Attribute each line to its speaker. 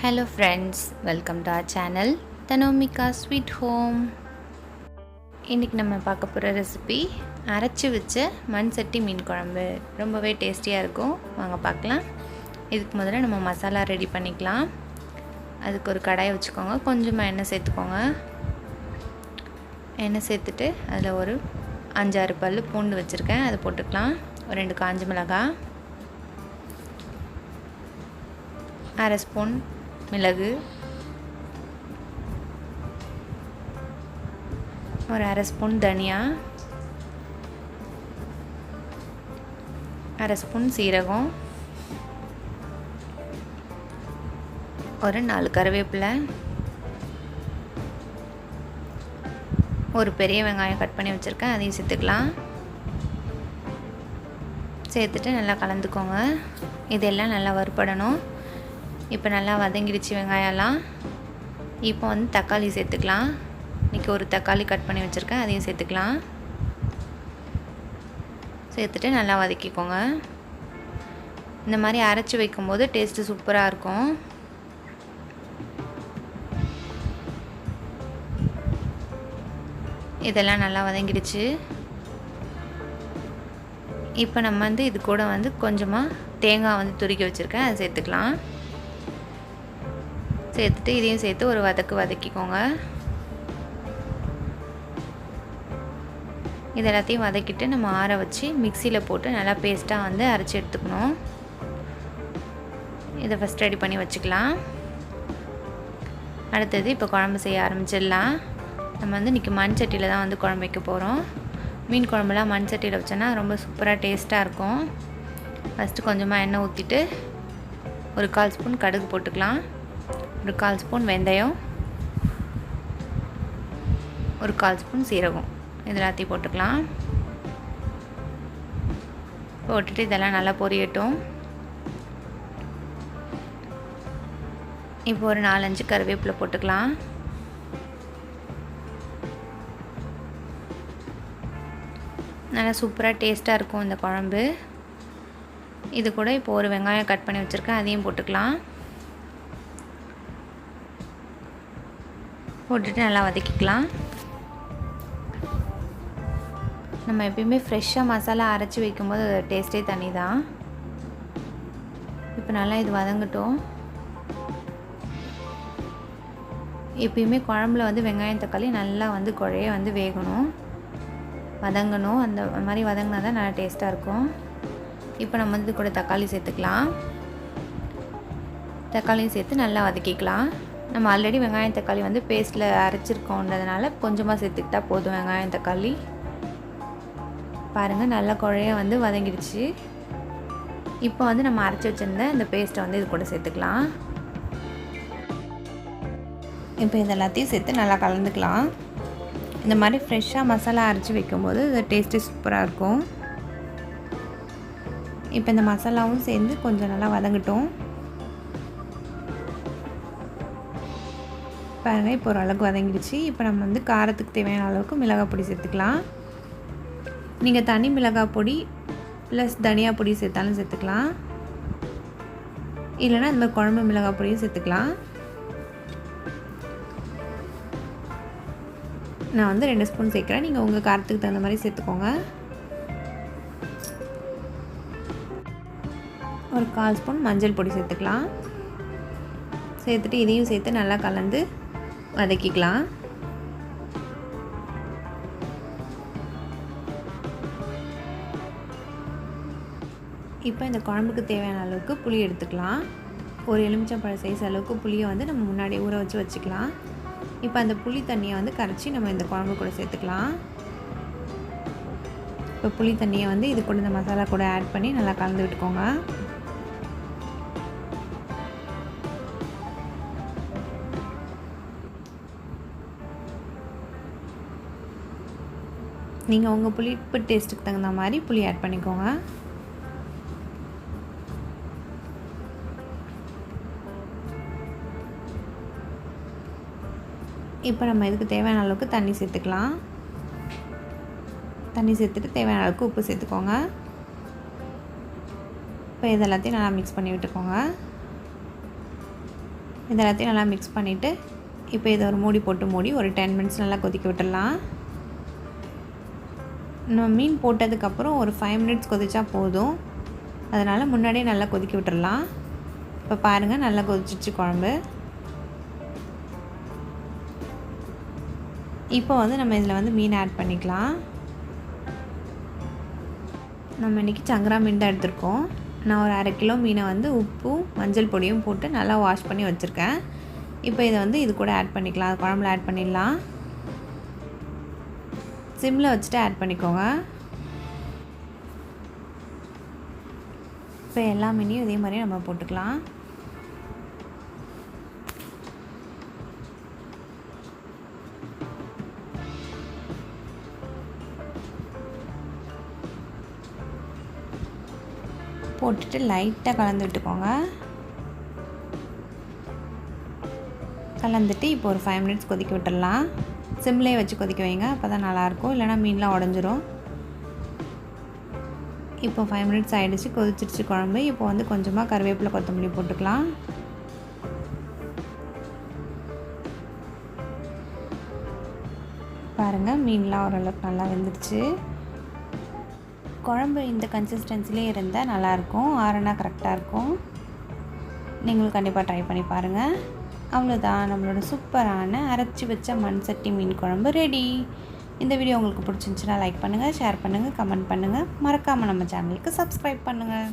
Speaker 1: Hello friends, welcome to our channel Tanomika Sweet Home. இன்றைக்கி நம்ம பார்க்க போகிற ரெசிபி அரைச்சி வச்ச மண் சட்டி மீன் குழம்பு. ரொம்பவே டேஸ்டியாக இருக்கும். வாங்க பார்க்கலாம். இதுக்கு முதல்ல நம்ம மசாலா ரெடி பண்ணிக்கலாம். அதுக்கு ஒரு கடாயை வச்சுக்கோங்க. கொஞ்சமாக எண்ணெய் சேர்த்துக்கோங்க. எண்ணெய் சேர்த்துட்டு அதில் ஒரு 5-6 பல் பூண்டு வச்சுருக்கேன், அதை போட்டுக்கலாம். ஒரு 2 காஞ்ச மிளகாய், 1/2 ஸ்பூன் மிளகு, ஒரு 1/2 ஸ்பூன் தனியா, 1/2 ஸ்பூன் சீரகம், ஒரு 4 கருவேப்பிலை, ஒரு பெரிய வெங்காயம் கட் பண்ணி வச்சுருக்கேன், அதையும் சேர்த்துக்கலாம். சேர்த்துட்டு நல்லா கலந்துக்கோங்க. இதெல்லாம் நல்லா வறுபடணும். இப்போ நல்லா வதங்கிடுச்சு வெங்காயம்லாம். இப்போ வந்து தக்காளி சேர்த்துக்கலாம். இன்றைக்கி ஒரு தக்காளி கட் பண்ணி வச்சுருக்கேன், அதையும் சேர்த்துக்கலாம். சேர்த்துட்டு நல்லா வதக்கிக்கோங்க. இந்த மாதிரி அரைச்சி வைக்கும்போது டேஸ்ட்டு சூப்பராக இருக்கும். இதெல்லாம் நல்லா வதங்கிடுச்சு. இப்போ நம்ம வந்து இது கூட வந்து கொஞ்சமாக தேங்காய் வந்து துருக்கி வச்சுருக்கேன், அதை சேர்த்துக்கலாம். சேர்த்துட்டு இதையும் சேர்த்து ஒரு வதக்கிக்கோங்க. இது எல்லாத்தையும் வதக்கிட்டு நம்ம ஆற வச்சு மிக்சியில் போட்டு நல்லா பேஸ்ட்டாக வந்து அரைச்சி எடுத்துக்கணும். இதை ஃபஸ்ட் ரெடி பண்ணி வச்சுக்கலாம். அடுத்தது இப்போ குழம்பு செய்ய ஆரம்பிச்சிடலாம். நம்ம வந்து இன்றைக்கி மண் சட்டியில் தான் வந்து குழம்பு வைக்க போகிறோம். மீன் குழம்புலாம் மண் சட்டியில் வச்சோன்னா ரொம்ப சூப்பராக டேஸ்ட்டாக இருக்கும். ஃபஸ்ட்டு கொஞ்சமாக எண்ணெய் ஊற்றிட்டு ஒரு 1/4 ஸ்பூன் கடுகு போட்டுக்கலாம். ஒரு 1/4 ஸ்பூன் வெந்தயம், ஒரு 1/4 ஸ்பூன் சீரகம், இது எல்லாத்தையும் போட்டுக்கலாம். போட்டுட்டு இதெல்லாம் நல்லா பொரியட்டும். இப்போ ஒரு 4-5 கருவேப்பிலை போட்டுக்கலாம். நல்லா சூப்பராக டேஸ்ட்டாக இருக்கும் இந்த குழம்பு. இது கூட இப்போ ஒரு வெங்காயம் கட் பண்ணி வச்சுருக்கேன், அதையும் போட்டுக்கலாம். போட்டுட்டு நல்லா வதக்கிக்கலாம். நம்ம எப்பயுமே ஃப்ரெஷ்ஷாக மசாலா அரைச்சி வைக்கும்போது அது டேஸ்ட்டே தனி தான். இப்போ நல்லா இது வதங்கட்டும். எப்பயுமே குழம்புல வந்து வெங்காயம் தக்காளி நல்லா வந்து குழைய வந்து வேகணும், வதங்கணும். அந்த மாதிரி வதங்கினா தான் நல்லா டேஸ்ட்டாக இருக்கும். இப்போ நம்ம வந்து இது கூட தக்காளி சேர்த்துக்கலாம். தக்காளியும் சேர்த்து நல்லா வதக்கிக்கலாம். நம்ம ஆல்ரெடி வெங்காயம் தக்காளி வந்து பேஸ்ட்டில் அரைச்சிருக்கோன்றதுனால கொஞ்சமாக சேர்த்துக்கிட்டா போதும். வெங்காயம் தக்காளி பாருங்கள் நல்லா குழைய வந்து வதங்கிடுச்சு. இப்போ வந்து நம்ம அரைச்சி வச்சுருந்த இந்த பேஸ்ட்டை வந்து இது கூட சேர்த்துக்கலாம். இப்போ இது எல்லாத்தையும் சேர்த்து நல்லா கலந்துக்கலாம். இந்த மாதிரி ஃப்ரெஷ்ஷாக மசாலா அரைச்சி வைக்கும்போது இது டேஸ்ட்டு சூப்பராக இருக்கும். இப்போ இந்த மசாலாவும் சேர்ந்து கொஞ்சம் நல்லா வதங்கட்டும். பாருங்கள் இப்போ ஓரளவுக்கு வதங்கிடுச்சு. இப்போ நம்ம வந்து காரத்துக்கு தேவையான அளவுக்கு மிளகாய் பொடி சேர்த்துக்கலாம். நீங்கள் தனி மிளகாய் பொடி ப்ளஸ் தனியா பொடி சேர்த்தாலும் சேர்த்துக்கலாம். இல்லைனா இந்த மாதிரி குழம்பு மிளகாய் பொடியும் சேர்த்துக்கலாம். நான் வந்து 2 ஸ்பூன் சேர்க்குறேன். நீங்கள் உங்கள் காரத்துக்கு தகுந்த மாதிரி சேர்த்துக்கோங்க. ஒரு 1/4 ஸ்பூன் மஞ்சள் பொடி சேர்த்துக்கலாம். சேர்த்துட்டு இதையும் சேர்த்து நல்லா கலந்து வதக்கிக்கலாம். இப்போ இந்த குழம்புக்கு தேவையான அளவுக்கு புளி எடுத்துக்கலாம். ஒரு எலுமிச்சம்பழம் சைஸ் அளவுக்கு புளியை வந்து நம்ம முன்னாடி ஊற வச்சுக்கலாம். இப்போ அந்த புளி தண்ணியை வந்து கரைச்சி நம்ம இந்த குழம்பு கூட சேர்த்துக்கலாம். இப்போ புளி தண்ணியை வந்து இது கூட இந்த மசாலா கூட ஆட் பண்ணி நல்லா கலந்து விட்டுக்கோங்க. நீங்கள் உங்கள் புளிப்பு டேஸ்ட்டுக்கு தகுந்த மாதிரி புளி ஆட் பண்ணிக்கோங்க. இப்போ நம்ம இதுக்கு தேவையான அளவுக்கு தண்ணி சேர்த்துக்கலாம். தண்ணி சேர்த்துட்டு தேவையான அளவுக்கு உப்பு சேர்த்துக்கோங்க. இப்போ இது எல்லாத்தையும் நல்லா மிக்ஸ் பண்ணி விட்டுக்கோங்க. இது எல்லாத்தையும் நல்லா மிக்ஸ் பண்ணிவிட்டு இப்போ இதை ஒரு மூடி போட்டு மூடி ஒரு 10 மினிட்ஸ் நல்லா கொதிக்க விட்டுடலாம். நம்ம மீன் போட்டதுக்கப்புறம் ஒரு 5 மினிட்ஸ் கொதிச்சா போதும். அதனால் முன்னாடியே நல்லா கொதிக்க விட்டுடலாம். இப்போ பாருங்கள் நல்லா கொதிச்சிச்சு குழம்பு. இப்போ வந்து நம்ம இதில் வந்து மீன் ஆட் பண்ணிக்கலாம். நம்ம இன்றைக்கி சங்கரா மீன் தான் எடுத்திருக்கோம். நான் ஒரு 1/2 கிலோ மீனை வந்து உப்பும் மஞ்சள் பொடியும் போட்டு நல்லா வாஷ் பண்ணி வச்சுருக்கேன். இப்போ இதை வந்து இது கூட ஆட் பண்ணிக்கலாம். அது குழம்புல ஆட் பண்ணிடலாம். சிம்மில் வச்சுட்டு ஆட் பண்ணிக்கோங்க. இப்போ எல்லா மீனையும் இதே மாதிரி நம்ம போட்டுக்கலாம். போட்டுட்டு லைட்டாக கலந்து விட்டுக்கோங்க. கலந்துட்டு இப்போ ஒரு 5 மினிட்ஸ் கொதிக்க விட்டுடலாம். சிம்லேயே வச்சு கொதிக்க வைங்க, அப்போ தான் நல்லாயிருக்கும். இல்லைனா மீன்லாம் உடஞ்சிரும். இப்போ 5 மினிட்ஸ் ஆகிடுச்சு, கொதிச்சிடுச்சு குழம்பு. இப்போ வந்து கொஞ்சமாக கருவேப்பிலை கொத்தமல்லி போட்டுக்கலாம். பாருங்கள் மீன்லாம் ஓரளவுக்கு நல்லா வெந்துடுச்சு. குழம்பு இந்த கன்சிஸ்டன்சிலே இருந்தால் நல்லாயிருக்கும். ஆறுனா கரெக்டாக இருக்கும். நீங்களும் கண்டிப்பாக ட்ரை பண்ணி பாருங்கள். அவ்வளோதான், நம்மளோட சூப்பரான அரைச்சி வச்ச மண் சட்டி மீன் குழம்பு ரெடி. இந்த வீடியோ உங்களுக்கு பிடிச்சிருந்துச்சுன்னா லைக் பண்ணுங்கள், ஷேர் பண்ணுங்கள், கமெண்ட் பண்ணுங்கள். மறக்காமல் நம்ம சேனலுக்கு சப்ஸ்கிரைப் பண்ணுங்கள்.